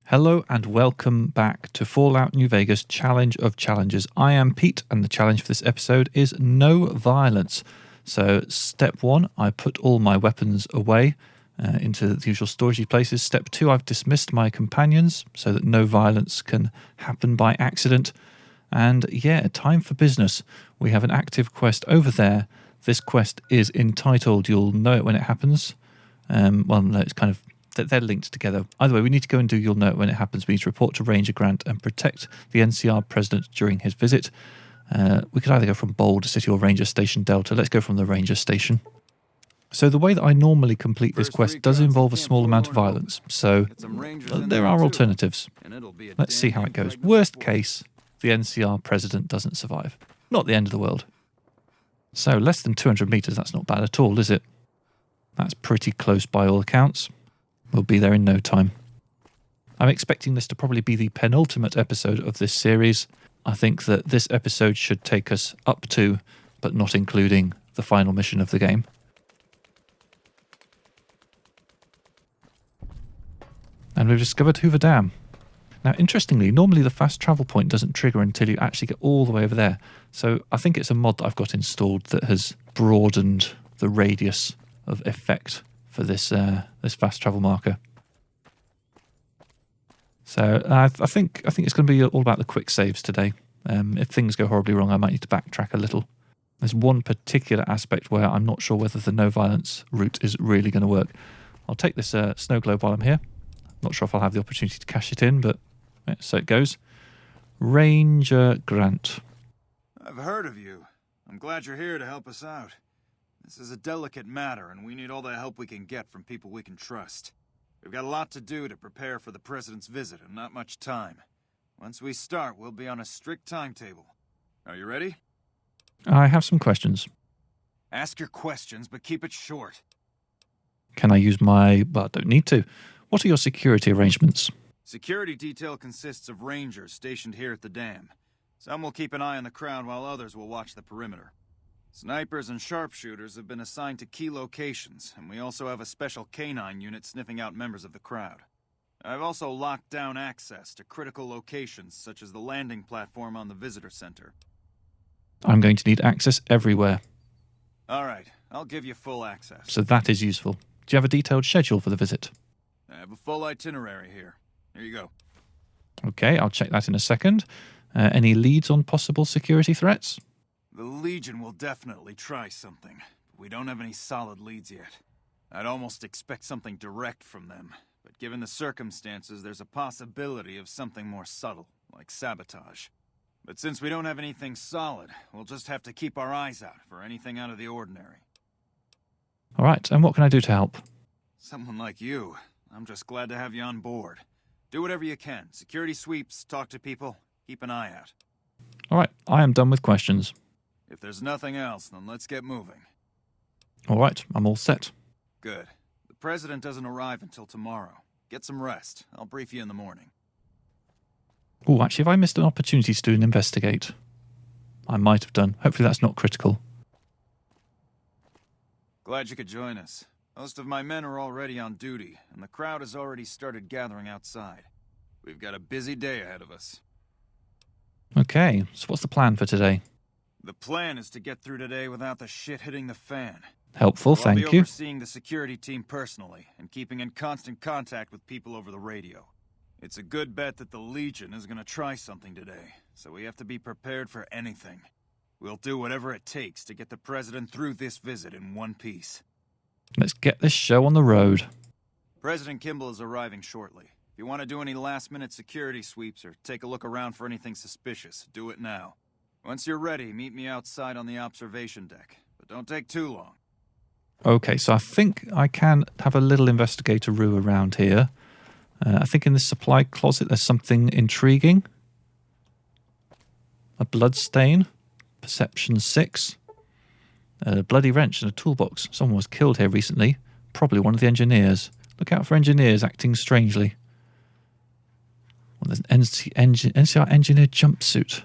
Hello and welcome back to Fallout New Vegas Challenge of Challenges. I am Pete and the challenge for this episode is no violence. So step 1, I put all my weapons away into the usual storagey places. Step 2, I've dismissed my companions so that no violence can happen by accident. And yeah, time for business. We have an active quest over there. This quest is entitled, you'll know it when it happens. Well, no, it's kind of they're linked together. Either way, we need to go and do You'll Know It When It Happens. We need to report to Ranger Grant and protect the NCR President during his visit. We could either go from Boulder City or Ranger Station Delta. Let's go from the Ranger Station. So the way that I normally complete this quest does involve a small amount of violence. So there are alternatives. Let's see how it goes. Worst case, the NCR President doesn't survive. Not the end of the world. So less than 200 meters, that's not bad at all, is it? That's pretty close by all accounts. We'll be there in no time. I'm expecting this to probably be the penultimate episode of this series. I think that this episode should take us up to, but not including, the final mission of the game. And we've discovered Hoover Dam. Now, interestingly, normally the fast travel point doesn't trigger until you actually get all the way over there. So I think it's a mod that I've got installed that has broadened the radius of effect for this fast travel marker. So I think it's going to be all about the quick saves today. If things go horribly wrong, I might need to backtrack a little. There's one particular aspect where I'm not sure whether the no violence route is really going to work. I'll take this snow globe while I'm here. Not sure if I'll have the opportunity to cash it in, but yeah, so it goes. Ranger Grant. I've heard of you. I'm glad you're here to help us out. This is a delicate matter, and we need all the help we can get from people we can trust. We've got a lot to do to prepare for the President's visit, and not much time. Once we start, we'll be on a strict timetable. Are you ready? I have some questions. Ask your questions, but keep it short. Can I use my... Well, I don't need to. What are your security arrangements? Security detail consists of rangers stationed here at the dam. Some will keep an eye on the crowd while others will watch the perimeter. Snipers and sharpshooters have been assigned to key locations, and we also have a special canine unit sniffing out members of the crowd. I've also locked down access to critical locations, such as the landing platform on the visitor center. I'm going to need access everywhere. All right, I'll give you full access. So that is useful. Do you have a detailed schedule for the visit? I have a full itinerary here. Here you go. Okay, I'll check that in a second. Any leads on possible security threats? The Legion will definitely try something, but we don't have any solid leads yet. I'd almost expect something direct from them, but given the circumstances, there's a possibility of something more subtle, like sabotage. But since we don't have anything solid, we'll just have to keep our eyes out for anything out of the ordinary. All right, and what can I do to help? Someone like you. I'm just glad to have you on board. Do whatever you can. Security sweeps, talk to people, keep an eye out. All right, I am done with questions. If there's nothing else, then let's get moving. All right, I'm all set. Good. The President doesn't arrive until tomorrow. Get some rest. I'll brief you in the morning. Oh, actually, have I missed an opportunity to do an investigate? I might have done. Hopefully that's not critical. Glad you could join us. Most of my men are already on duty, and the crowd has already started gathering outside. We've got a busy day ahead of us. Okay, so what's the plan for today? The plan is to get through today without the shit hitting the fan. Helpful, thank I'll be you. overseeing the security team personally, and keeping in constant contact with people over the radio. It's a good bet that the Legion is going to try something today, so we have to be prepared for anything. We'll do whatever it takes to get the President through this visit in one piece. Let's get this show on the road. President Kimball is arriving shortly. If you want to do any last-minute security sweeps or take a look around for anything suspicious, do it now. Once you're ready, meet me outside on the observation deck, but don't take too long. Okay, so I think I can have a little investigator-roo around here. I think in the supply closet there's something intriguing. A blood stain. Perception 6. A bloody wrench and a toolbox. Someone was killed here recently. Probably one of the engineers. Look out for engineers acting strangely. Well, there's an NCR engineer jumpsuit.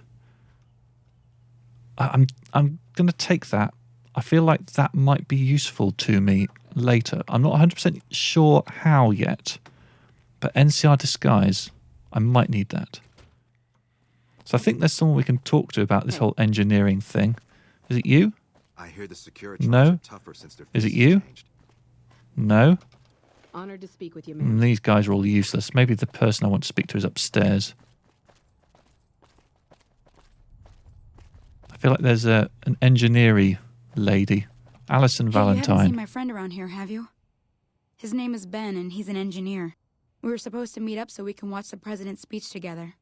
I'm going to take that. I feel like that might be useful to me later. I'm not 100% sure how yet, But NCR disguise, I might need that. So I think there's someone we can talk to about this whole engineering thing. Is it you? I hear the securitrons No. are tougher since their Is it faces you? changed. No. Honored to speak with you, man. These guys are all useless. Maybe the person I want to speak to is upstairs. I feel like there's an engineering lady. Alison Hey, you haven't Valentine. seen my friend around here, have you? His name is Ben, and he's an engineer. We were supposed to meet up so we can watch the president's speech together,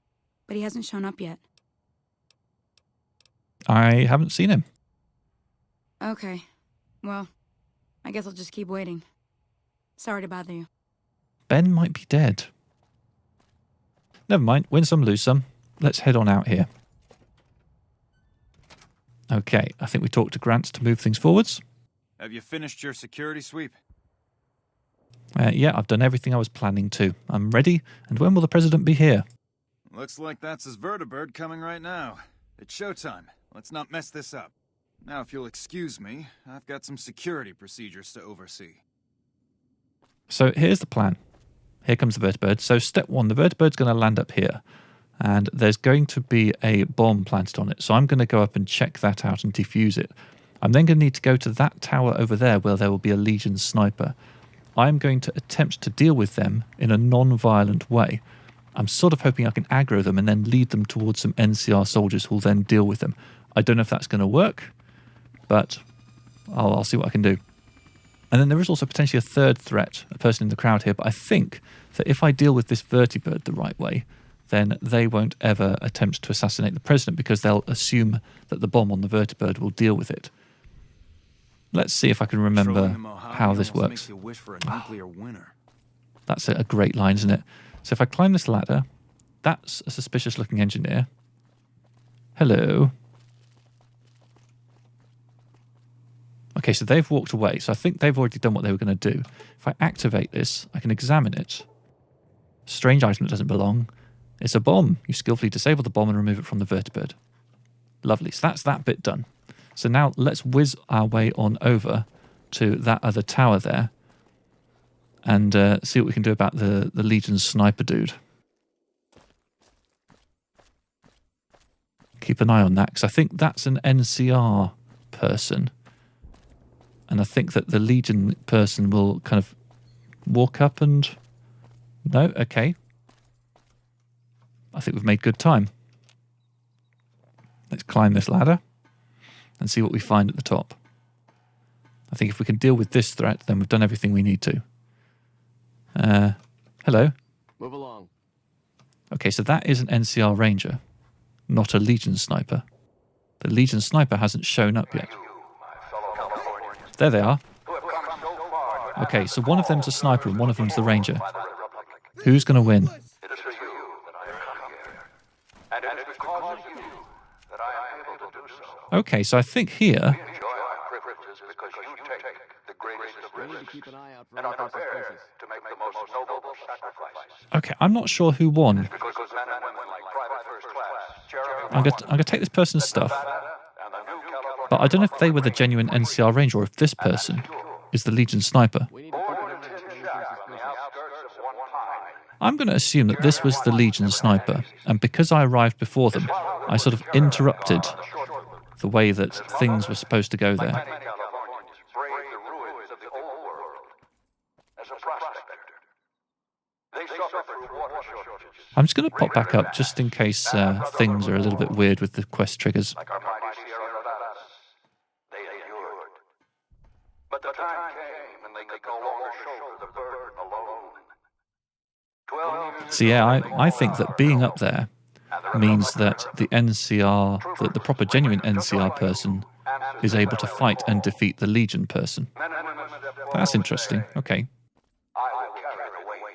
but he hasn't shown up yet. I haven't seen him. Okay. Well, I guess I'll just keep waiting. Sorry to bother you. Ben might be dead. Never mind. Win some, lose some. Let's head on out here. Okay, I think we talked to Grant to move things forwards. Have you finished your security sweep? Yeah, I've done everything I was planning to. I'm ready, and when will the president be here? Looks like that's his vertibird coming right now. It's showtime. Let's not mess this up. Now, if you'll excuse me, I've got some security procedures to oversee. So here's the plan. Here comes the vertibird. So step one, the vertibird's going to land up here. And there's going to be a bomb planted on it. So I'm going to go up and check that out and defuse it. I'm then going to need to go to that tower over there where there will be a Legion sniper. I'm going to attempt to deal with them in a non-violent way. I'm sort of hoping I can aggro them and then lead them towards some NCR soldiers who will then deal with them. I don't know if that's going to work, but I'll see what I can do. And then there is also potentially a third threat, a person in the crowd here, but I think that if I deal with this vertibird the right way, then they won't ever attempt to assassinate the president because they'll assume that the bomb on the vertibird will deal with it. Let's see if I can remember how this works. That's a great line, isn't it? So if I climb this ladder, that's a suspicious-looking engineer. Hello. Okay, so they've walked away. So I think they've already done what they were going to do. If I activate this, I can examine it. Strange item that doesn't belong. It's a bomb. You skillfully disable the bomb and remove it from the vertibird. Lovely. So that's that bit done. So now let's whiz our way on over to that other tower there and see what we can do about the Legion sniper dude. Keep an eye on that because I think that's an NCR person. And I think that the Legion person will kind of walk up and... No? Okay. I think we've made good time. Let's climb this ladder and see what we find at the top. I think if we can deal with this threat, then we've done everything we need to. Hello. Move along. Okay, so that is an NCR Ranger, not a Legion sniper. The Legion sniper hasn't shown up yet. There they are. Okay, so one of them's a sniper and one of them's the Ranger. Who's going to win? Okay, so I think here... Okay, I'm not sure who won. I'm going to take this person's stuff. But I don't know if they were the genuine NCR Ranger or if this person is the Legion sniper. I'm going to assume that this was the Legion sniper, and because I arrived before them, I sort of interrupted the way that things were supposed to go there. I'm just going to pop back up just in case things are a little bit weird with the quest triggers. But the time came and they could no longer shoulder the burden alone. So yeah, I think that being up there means that the NCR, that the proper genuine NCR person is able to fight and defeat the Legion person. That's interesting. Okay.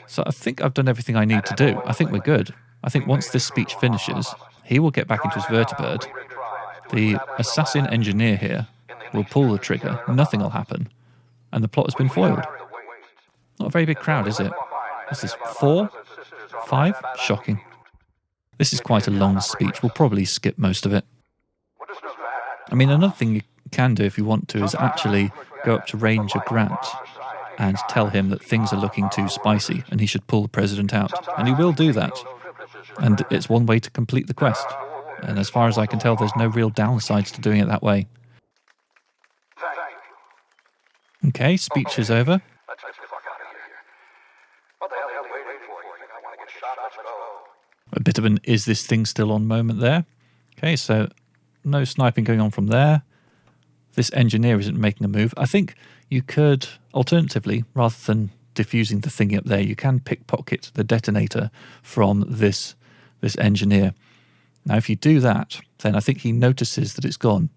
So I think I've done everything I need to do. I think we're good. I think once this speech finishes, he will get back into his vertibird. The assassin engineer here will pull the trigger, nothing will happen, and the plot has been foiled. Not a very big crowd, is it? This is 4? 5? Shocking. This is quite a long speech. We'll probably skip most of it. I mean, another thing you can do if you want to is actually go up to Ranger Grant and tell him that things are looking too spicy and he should pull the president out. And he will do that. And it's one way to complete the quest. And as far as I can tell, there's no real downsides to doing it that way. Okay, speech is over. Let's get the fuck out of here. What the hell are you waiting for? You think I want to get shot? Let's go. A bit of an is this thing still on moment there. Okay, so no sniping going on from there. This engineer isn't making a move. I think you could, alternatively, rather than diffusing the thingy up there, you can pickpocket the detonator from this engineer. Now, if you do that, then I think he notices that it's gone.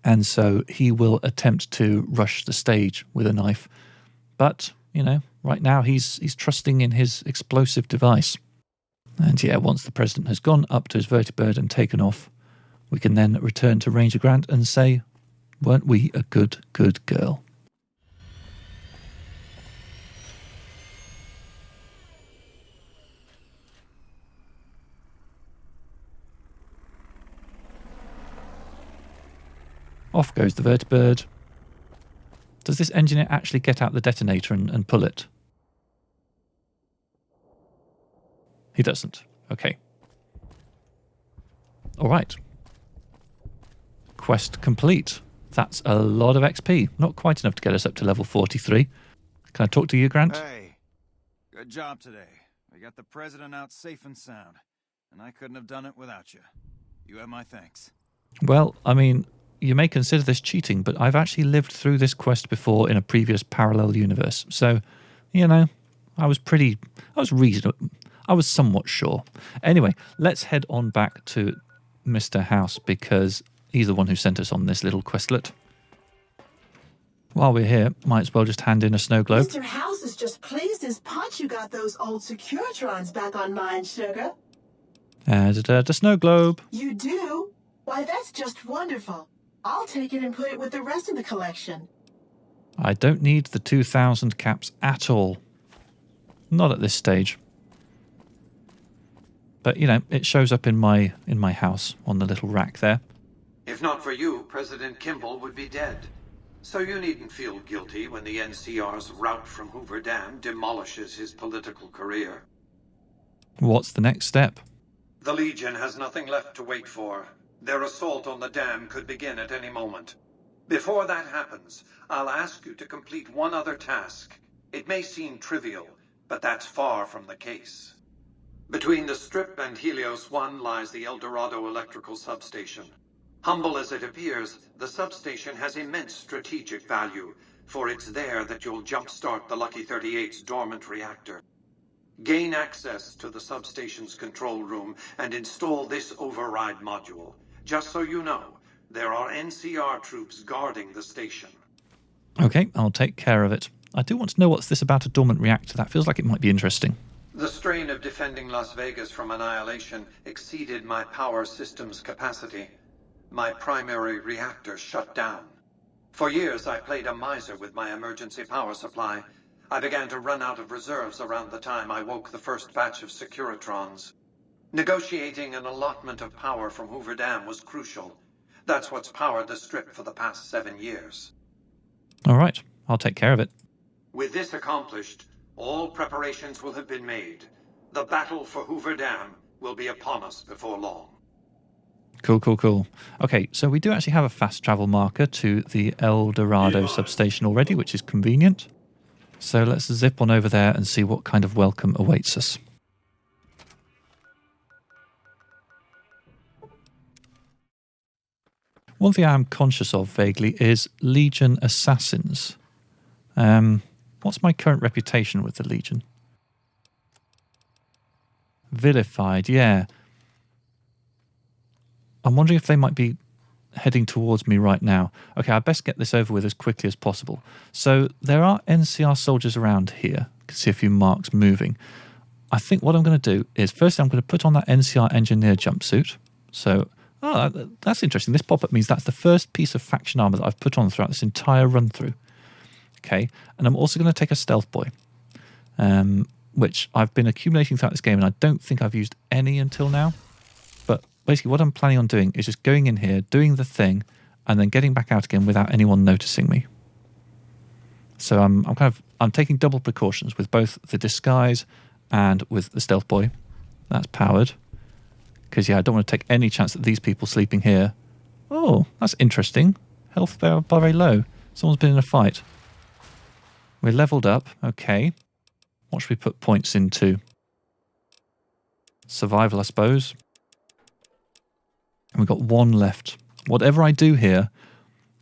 And so he will attempt to rush the stage with a knife. But, you know, right now he's trusting in his explosive device. And yeah, once the president has gone up to his vertibird and taken off, we can then return to Ranger Grant and say, weren't we a good girl? Off goes the vertibird. Does this engineer actually get out the detonator and pull it? He doesn't. Okay. All right. Quest complete. That's a lot of XP. Not quite enough to get us up to level 43. Can I talk to you, Grant? Hey, good job today. We got the president out safe and sound, and I couldn't have done it without you. You have my thanks. Well, I mean, you may consider this cheating, but I've actually lived through this quest before in a previous parallel universe. So, you know, I was reasonable. I was somewhat sure. Anyway, let's head on back to Mr. House, because he's the one who sent us on this little questlet. While we're here, might as well just hand in a snow globe. Mr. House is just pleased as punch you got those old securitrons back online, sugar. The snow globe. You do? Why, that's just wonderful. I'll take it and put it with the rest of the collection. I don't need the 2,000 caps at all. Not at this stage. But, you know, it shows up in my house on the little rack there. If not for you, President Kimball would be dead. So you needn't feel guilty when the NCR's rout from Hoover Dam demolishes his political career. What's the next step? The Legion has nothing left to wait for. Their assault on the dam could begin at any moment. Before that happens, I'll ask you to complete one other task. It may seem trivial, but that's far from the case. Between the Strip and Helios One lies the El Dorado electrical substation. Humble as it appears, the substation has immense strategic value, for it's there that you'll jumpstart the Lucky 38's dormant reactor. Gain access to the substation's control room and install this override module. Just so you know, there are NCR troops guarding the station. Okay, I'll take care of it. I do want to know what's this about a dormant reactor. That feels like it might be interesting. The strain of defending Las Vegas from annihilation exceeded my power system's capacity. My primary reactor shut down. For years, I played a miser with my emergency power supply. I began to run out of reserves around the time I woke the first batch of securitrons. Negotiating an allotment of power from Hoover Dam was crucial. That's what's powered the Strip for the past 7 years. All right, I'll take care of it. With this accomplished, all preparations will have been made. The battle for Hoover Dam will be upon us before long. Cool. Okay, so we do actually have a fast travel marker to the El Dorado substation already, which is convenient. So let's zip on over there and see what kind of welcome awaits us. One thing I am conscious of vaguely is Legion assassins. What's my current reputation with the Legion? Vilified, yeah. I'm wondering if they might be heading towards me right now. Okay, I best get this over with as quickly as possible. So there are NCR soldiers around here. You can see a few marks moving. I think what I'm going to do is, firstly, I'm going to put on that NCR engineer jumpsuit. So, that's interesting. This pop-up means that's the first piece of faction armor that I've put on throughout this entire run-through. Okay, and I'm also going to take a stealth boy, which I've been accumulating throughout this game, and I don't think I've used any until now. But basically what I'm planning on doing is just going in here, doing the thing, and then getting back out again without anyone noticing me. So I'm taking double precautions with both the disguise and with the stealth boy. That's powered. Because, yeah, I don't want to take any chance that these people sleeping here... Oh, that's interesting. Health bar very low. Someone's been in a fight. We're leveled up. Okay. What should we put points into? Survival, I suppose. And we've got 1 left. Whatever I do here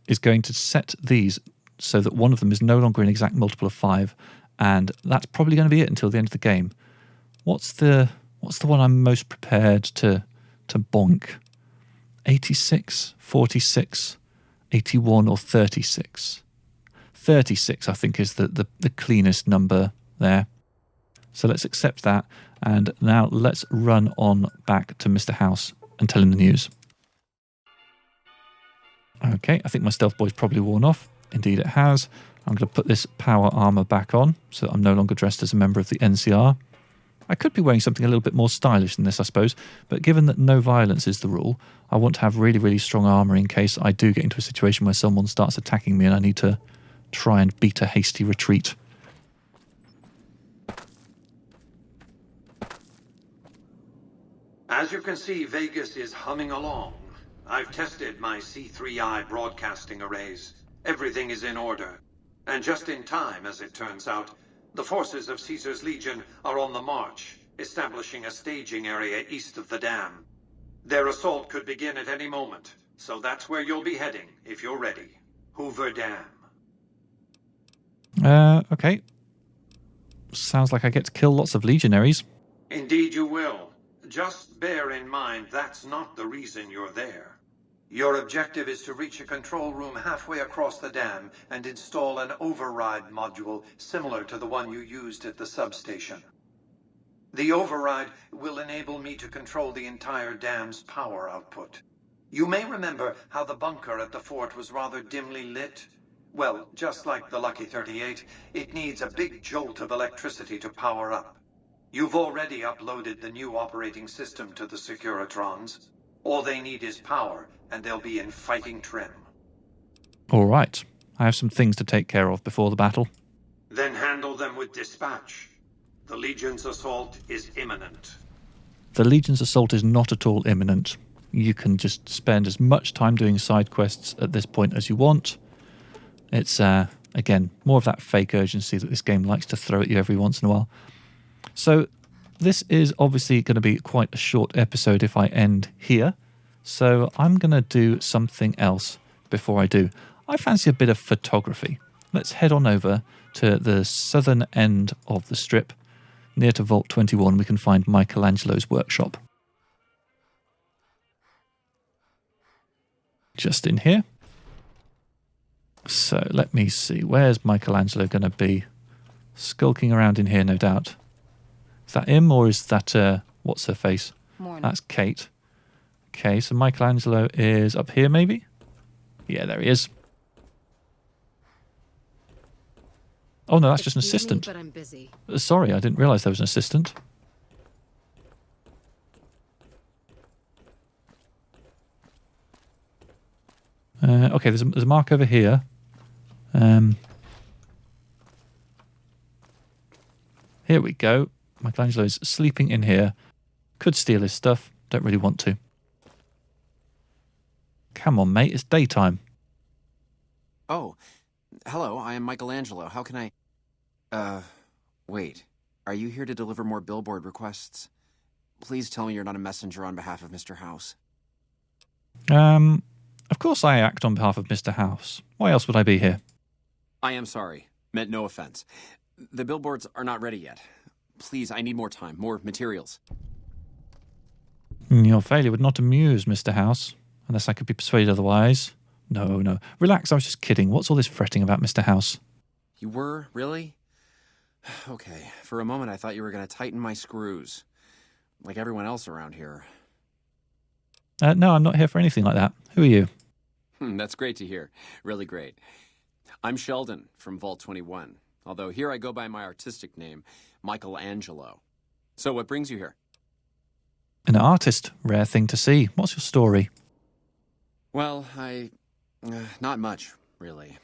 is going to set these so that one of them is no longer an exact multiple of 5. And that's probably going to be it until the end of the game. What's the one I'm most prepared to bonk? 86, 46, 81 or 36? 36 I think is the cleanest number there. So let's accept that, and now let's run on back to Mr. House and tell him the news. Okay, I think my stealth boy's probably worn off. Indeed it has. I'm going to put this power armor back on so that I'm no longer dressed as a member of the NCR. I could be wearing something a little bit more stylish than this, I suppose, but given that no violence is the rule, I want to have really, really strong armour in case I do get into a situation where someone starts attacking me and I need to try and beat a hasty retreat. As you can see, Vegas is humming along. I've tested my C3I broadcasting arrays. Everything is in order. And just in time, as it turns out, the forces of Caesar's Legion are on the march, establishing a staging area east of the dam. Their assault could begin at any moment, so that's where you'll be heading, if you're ready. Hoover Dam. Okay. Sounds like I get to kill lots of legionaries. Indeed you will. Just bear in mind that's not the reason you're there. Your objective is to reach a control room halfway across the dam and install an override module similar to the one you used at the substation. The override will enable me to control the entire dam's power output. You may remember how the bunker at the fort was rather dimly lit. Well, just like the Lucky 38, it needs a big jolt of electricity to power up. You've already uploaded the new operating system to the securitrons. All they need is power, and they'll be in fighting trim. All right. I have some things to take care of before the battle. Then handle them with dispatch. The Legion's assault is imminent. The Legion's assault is not at all imminent. You can just spend as much time doing side quests at this point as you want. It's, again, more of that fake urgency that this game likes to throw at you every once in a while. So this is obviously going to be quite a short episode if I end here. So I'm going to do something else before I do. I fancy a bit of photography. Let's head on over to the southern end of the strip. Near to Vault 21, we can find Michelangelo's workshop. Just in here. So let me see. Where's Michelangelo going to be? Skulking around in here, no doubt. Is that him or is that, what's her face? Morning. That's Kate. Okay, so Michelangelo is up here maybe? Yeah, there he is. Oh no, that's just an assistant. But I'm busy. Sorry, I didn't realise there was an assistant. Okay, there's a mark over here. Here we go. Michelangelo's sleeping in here. Could steal his stuff. Don't really want to. Come on, mate. It's daytime. Oh, hello. I am Michelangelo. How can I... wait. Are you here to deliver more billboard requests? Please tell me you're not a messenger on behalf of Mr. House. Of course I act on behalf of Mr. House. Why else would I be here? I am sorry. Meant no offense. The billboards are not ready yet. Please, I need more time, more materials. Your failure would not amuse Mr. House, unless I could be persuaded otherwise. No. Relax, I was just kidding. What's all this fretting about, Mr. House? You were? Really? Okay, for a moment I thought you were going to tighten my screws. Like everyone else around here. No, I'm not here for anything like that. Who are you? That's great to hear. Really great. I'm Sheldon from Vault 21, although here I go by my artistic name, Michelangelo. So what brings you here? An artist. Rare thing to see. What's your story? Well, not much, really.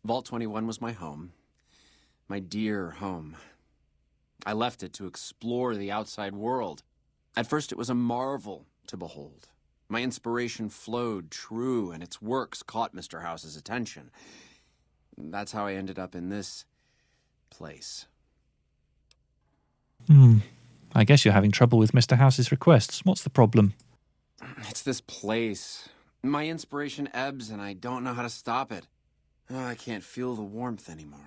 Vault 21 was my home. My dear home. I left it to explore the outside world. At first it was a marvel to behold. My inspiration flowed true, and its works caught Mr. House's attention. That's how I ended up in this place. I guess you're having trouble with Mr. House's requests. What's the problem? It's this place. My inspiration ebbs, and I don't know how to stop it. Oh, I can't feel the warmth anymore.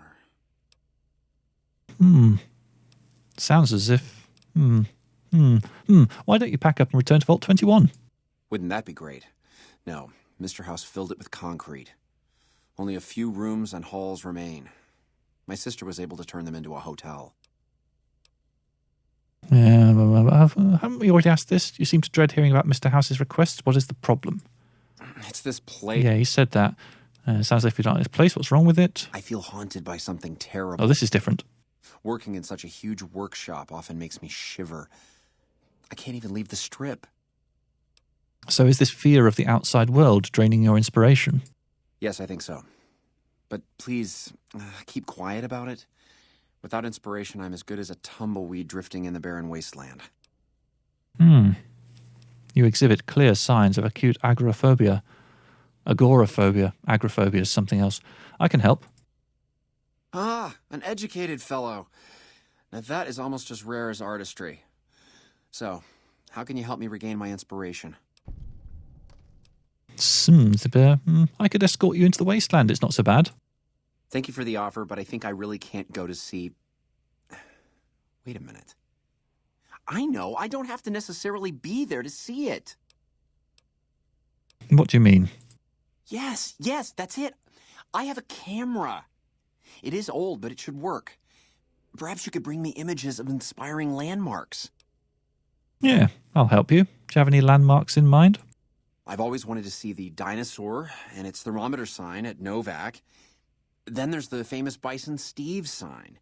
Sounds as if... Why don't you pack up and return to Vault 21? Wouldn't that be great? No, Mr. House filled it with concrete. Only a few rooms and halls remain. My sister was able to turn them into a hotel. Haven't we already asked this? You seem to dread hearing about Mr. House's requests. What is the problem? It's this place. Yeah, he said that. Sounds as if you don't like this place. What's wrong with it? I feel haunted by something terrible. Oh, this is different. Working in such a huge workshop often makes me shiver. I can't even leave the strip. So is this fear of the outside world draining your inspiration? Yes, I think so. But please, keep quiet about it. Without inspiration, I'm as good as a tumbleweed drifting in the barren wasteland. You exhibit clear signs of acute agoraphobia. Agoraphobia. Agoraphobia is something else. I can help. Ah, an educated fellow. Now that is almost as rare as artistry. So, how can you help me regain my inspiration? I could escort you into the wasteland. It's not so bad. Thank you for the offer, but I think I really can't go to see... Wait a minute. I know, I don't have to necessarily be there to see it. What do you mean? Yes, that's it. I have a camera. It is old, but it should work. Perhaps you could bring me images of inspiring landmarks. Yeah, I'll help you. Do you have any landmarks in mind? I've always wanted to see the dinosaur and its thermometer sign at Novak. Then there's the famous Bison Steve sign.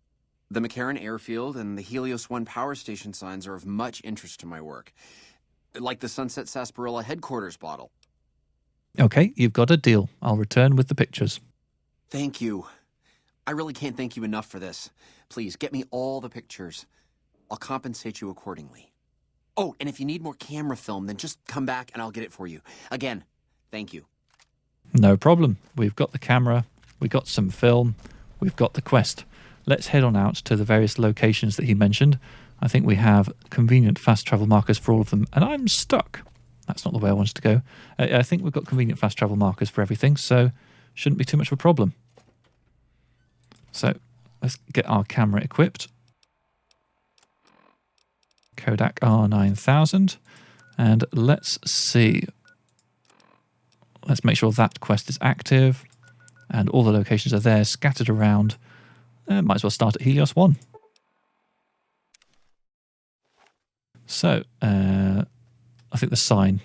The McCarran Airfield and the Helios One power station signs are of much interest to my work. Like the Sunset Sarsaparilla headquarters bottle. Okay, you've got a deal. I'll return with the pictures. Thank you. I really can't thank you enough for this. Please, get me all the pictures. I'll compensate you accordingly. Oh, and if you need more camera film, then just come back and I'll get it for you. Again, thank you. No problem. We've got the camera, we've got some film, we've got the quest. Let's head on out to the various locations that he mentioned. I think we have convenient fast travel markers for all of them, and I'm stuck. That's not the way I wanted to go. I think we've got convenient fast travel markers for everything, so shouldn't be too much of a problem. So let's get our camera equipped. Kodak R9000. And let's see. Let's make sure that quest is active and all the locations are there scattered around. Might as well start at Helios One. So, I think the sign,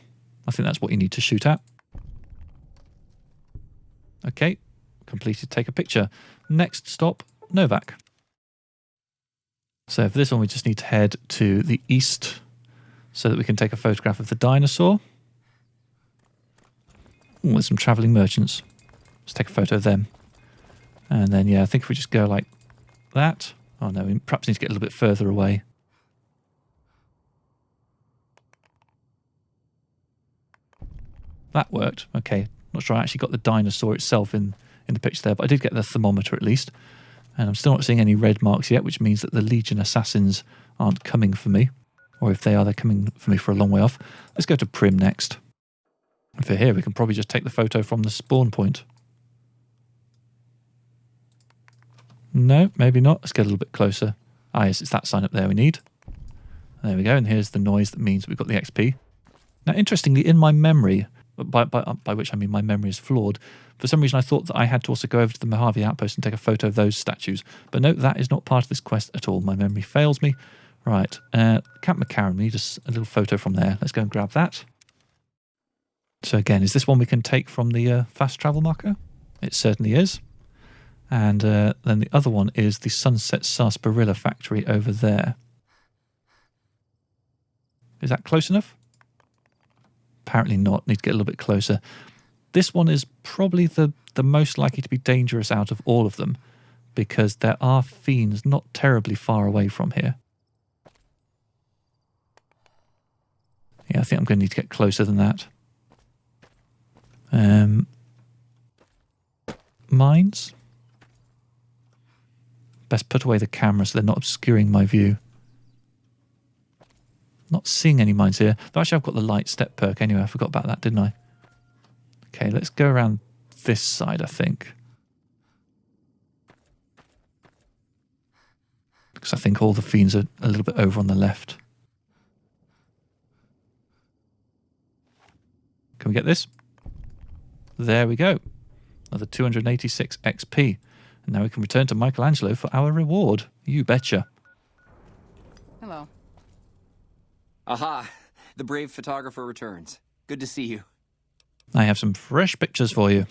I think that's what you need to shoot at. Okay, completed, take a picture. Next stop, Novak. So for this one, we just need to head to the east so that we can take a photograph of the dinosaur. Ooh, there's some travelling merchants. Let's take a photo of them. And then, yeah, I think if we just go like that. Oh no, we perhaps need to get a little bit further away. That worked. Okay, not sure I actually got the dinosaur itself in the picture there, but I did get the thermometer at least. And I'm still not seeing any red marks yet, which means that the Legion assassins aren't coming for me. Or if they are, they're coming for me for a long way off. Let's go to Prim next. And for here, we can probably just take the photo from the spawn point. No, maybe not. Let's get a little bit closer. Ah, yes, it's that sign up there we need. There we go, and here's the noise that means we've got the XP. Now, interestingly, in my memory, by which I mean my memory is flawed, for some reason I thought that I had to also go over to the Mojave Outpost and take a photo of those statues. But no, that is not part of this quest at all. My memory fails me. Right, Camp McCarran, we need a little photo from there. Let's go and grab that. So again, is this one we can take from the fast travel marker? It certainly is. And then the other one is the Sunset Sarsaparilla factory over there. Is that close enough? Apparently not. Need to get a little bit closer. This one is probably the most likely to be dangerous out of all of them because there are fiends not terribly far away from here. Yeah, I think I'm going to need to get closer than that. Mines? Best put away the camera so they're not obscuring my view. Not seeing any mines here. Though actually I've got the light step perk anyway. I forgot about that, didn't I? Okay, let's go around this side, I think. Because I think all the fiends are a little bit over on the left. Can we get this? There we go. Another 286 XP. And now we can return to Michelangelo for our reward. You betcha. Hello. Aha! The brave photographer returns. Good to see you. I have some fresh pictures for you.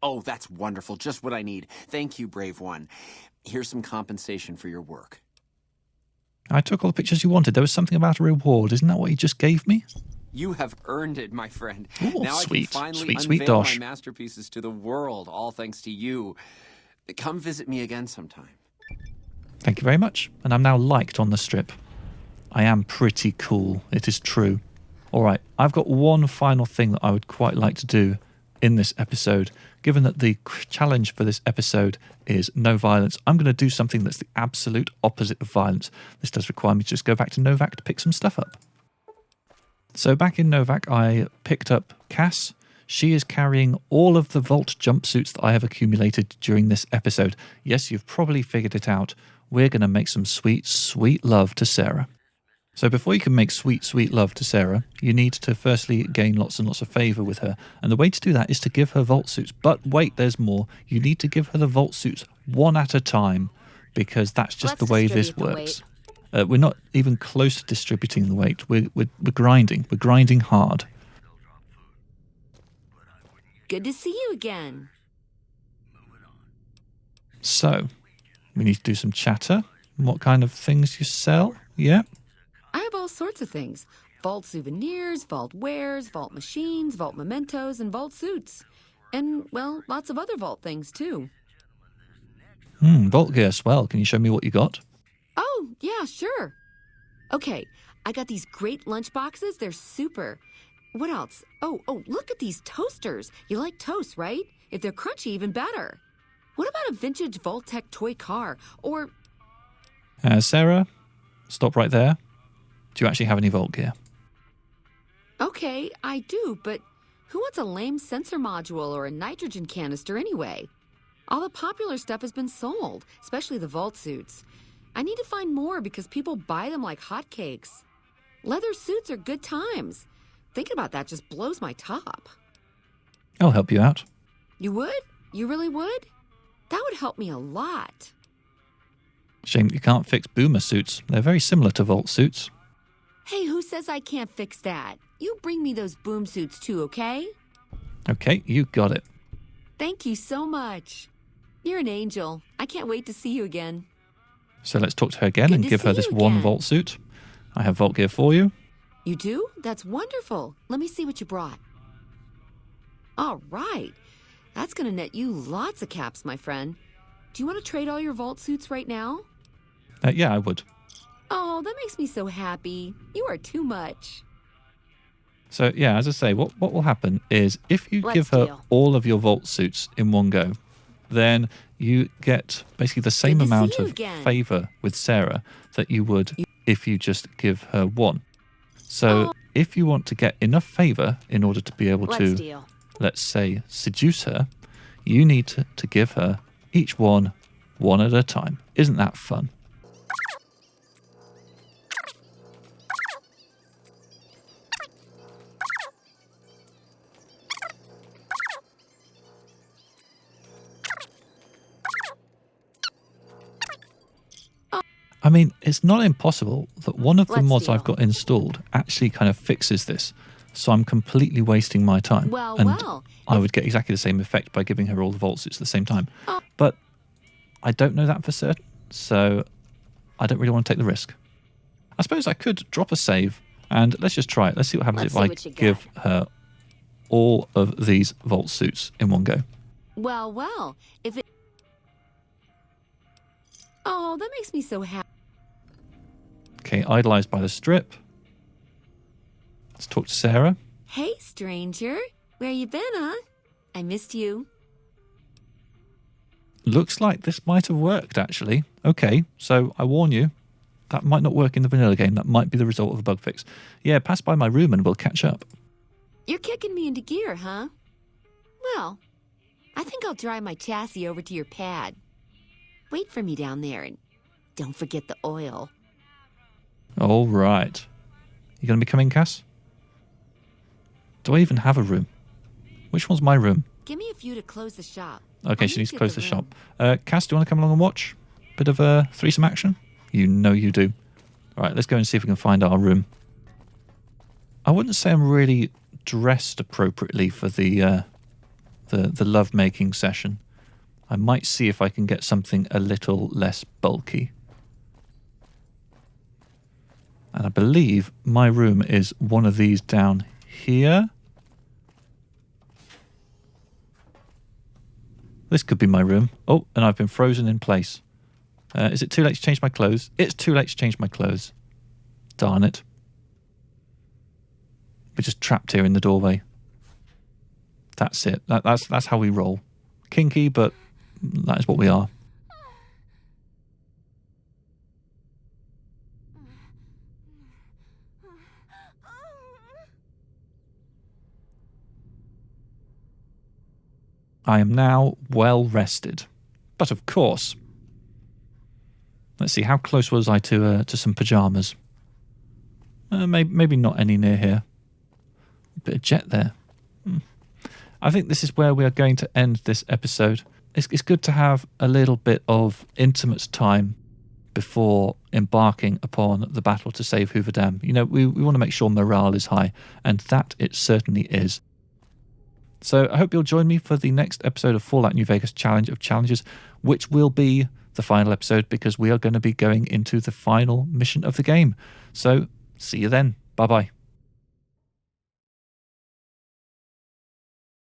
Oh, that's wonderful. Just what I need. Thank you, brave one. Here's some compensation for your work. I took all the pictures you wanted. There was something about a reward. Isn't that what you just gave me? You have earned it, my friend. Ooh, now sweet, I can finally sweet unveil dosh. my masterpieces to the world, all thanks to you. Come visit me again sometime. Thank you very much. And I'm now liked on the strip. I am pretty cool. It is true. All right, I've got one final thing that I would quite like to do in this episode. Given that the challenge for this episode is no violence, I'm going to do something that's the absolute opposite of violence. This does require me to just go back to Novak to pick some stuff up. So back in Novak, I picked up Cass. She is carrying all of the Vault jumpsuits that I have accumulated during this episode. Yes, you've probably figured it out. We're going to make some sweet, sweet love to Sarah. So before you can make sweet, sweet love to Sarah, you need to firstly gain lots and lots of favour with her. And the way to do that is to give her Vault suits. But wait, there's more. You need to give her the Vault suits one at a time, because that's just the way this works. We're not even close to distributing the weight. We're grinding. We're grinding hard. Good to see you again. So, we need to do some chatter. What kind of things you sell? Yeah? I have all sorts of things. Vault souvenirs, Vault wares, Vault machines, Vault mementos, and Vault suits. And, well, lots of other Vault things, too. Vault gear, swell. Can you show me what you got? Oh, yeah, sure. Okay, I got these great lunch boxes. They're super. What else? Oh, look at these toasters. You like toast, right? If they're crunchy, even better. What about a vintage Vault-Tec toy car? Or... Sarah, stop right there. Do you actually have any Vault gear? Okay, I do, but who wants a lame sensor module or a nitrogen canister anyway? All the popular stuff has been sold, especially the Vault suits. I need to find more because people buy them like hotcakes. Leather suits are good times. Thinking about that just blows my top. I'll help you out. You would? You really would? That would help me a lot. Shame that you can't fix boomer suits. They're very similar to Vault suits. Hey, who says I can't fix that? You bring me those boom suits too, okay? Okay, you got it. Thank you so much. You're an angel. I can't wait to see you again. So let's talk to her again and give her this one Vault suit. I have Vault gear for you. You do? That's wonderful. Let me see what you brought. All right. That's going to net you lots of caps, my friend. Do you want to trade all your Vault suits right now? Yeah, I would. Oh, that makes me so happy. You are too much. So, yeah, as I say, what will happen is if you give her all of your Vault suits in one go, then you get basically the same amount of favour with Sarah that you would if you just give her one. So if you want to get enough favour in order to be able to, let's say, seduce her, you need to give her each one at a time. Isn't that fun? I mean, it's not impossible that one of the mods I've got installed actually kind of fixes this. So I'm completely wasting my time. Well. I would get exactly the same effect by giving her all the Vault suits at the same time. But I don't know that for certain, so I don't really want to take the risk. I suppose I could drop a save and let's just try it. Let's see what happens if I give her all of these Vault suits in one go. Well, if it... Oh, that makes me so happy. Okay, idolized by the strip. Let's talk to Sarah. Hey, stranger. Where you been, huh? I missed you. Looks like this might have worked, actually. Okay, so I warn you, that might not work in the vanilla game. That might be the result of a bug fix. Yeah, pass by my room and we'll catch up. You're kicking me into gear, huh? Well, I think I'll drive my chassis over to your pad. Wait for me down there and don't forget the oil. All right. You going to be coming, Cass? Do I even have a room? Which one's my room? Give me a few to close the shop. Okay, she needs to close the shop. Cass, do you want to come along and watch? Bit of threesome action? You know you do. All right, let's go and see if we can find our room. I wouldn't say I'm really dressed appropriately for the love-making session. I might see if I can get something a little less bulky. And I believe my room is one of these down here. This could be my room. Oh, and I've been frozen in place. Is it too late to change my clothes? It's too late to change my clothes. Darn it. We're just trapped here in the doorway. That's it. That's how we roll. Kinky, but that is what we are. I am now well rested. But of course, let's see, how close was I to some pyjamas? Maybe not any near here. Bit of jet there. I think this is where we are going to end this episode. It's good to have a little bit of intimate time before embarking upon the battle to save Hoover Dam. You know, we want to make sure morale is high, and that it certainly is. So I hope you'll join me for the next episode of Fallout New Vegas Challenge of Challenges, which will be the final episode because we are going to be going into the final mission of the game. So see you then. Bye-bye.